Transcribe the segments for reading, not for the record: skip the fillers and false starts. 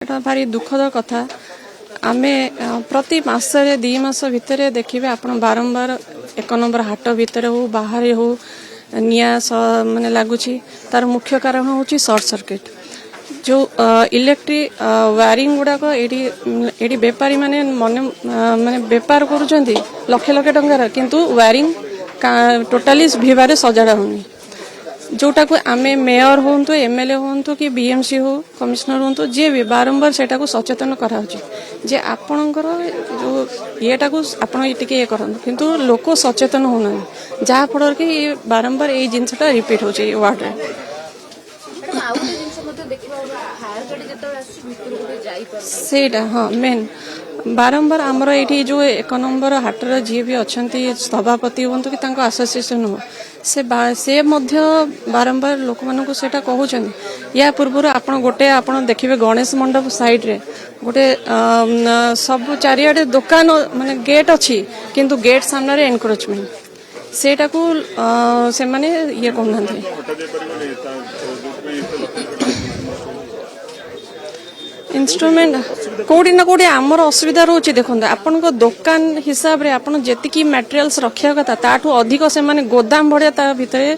एटा भारी दुखद कथा आमे प्रति मासरे 2 मास भितर देखिए आपण बारंबार 1 नंबर हाट भितर हो बाहर हो निया माने लागुची तार मुख्य कारण होची शॉर्ट सर्किट जो इलेक्ट्रिक वायरिंग गुड़ाक एडी बेपारी माने माने बेपार करूछंती लक्ष लक्ष टंकार किंतु वायरिंग टोटाली भिवारे सजाड़ा होनी जोटा को आमे मेयर होंतु एमएलए होंतु कि बीएमसी हो कमिश्नर होंतु जे भी बारंबार सेटा को सचेतन करा जे आपणकर जो येटा को आपण टिके ये करंतु किंतु लोक सचेतन होना जहा फल कि बारंबार ए जिनसटा रिपीट होचे वार्ड रे सेटा हाँ मेन बारंबार आमर ये जो 1 नंबर हाटर जी भी अच्छा सभापति हूँ कि आसोसिएशन हो से मध्य बारंबार लोक मानक सेटा कहते या पूर्व आप गोटे आप देखिए गणेश मंडप साइड रे गोटे सब चारिआडे दुकान माने गेट अच्छी किंतु गेट सामने एनक्रोचमेंट सेटा को से माने ये कहना इंस्ट्रूमेंट कोडी ना कोडी आमर असुविधा रोचे देखो आपण दुकान हिसाब रे आपण जेतिकी मटेरियल्स रखिया कथा ताठू अधिक से माने गोदाम भड़िया ता भितरे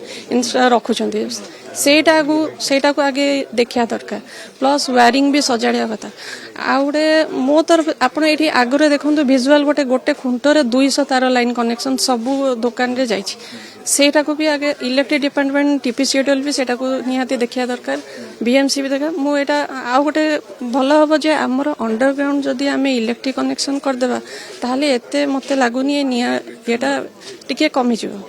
रखुछंती सेटा को आगे देखिया दरकार प्लस वायरिंग भी सजाड़िया कथा आ गोटे मो तरफ आपण एठी आगरे देखंतु विजुअल गोटे गोटे खुंटरे 200 तार लाइन कनेक्शन सबु दुकान रे जाईछि सेटा को भी आगे इलेक्ट्रिक डिपार्टमेंट टीपी शेड्यूल भी सेटा को निहाती देखिया दरकार बीएमसी भी देखा मो एटा आ गोटे भल हम जे आमर अंडरग्राउंड जदि आमे इलेक्ट्रिक कनेक्शन करदेबा ताहले एते मते लागुनी निया एटा टिके कमी जिवो।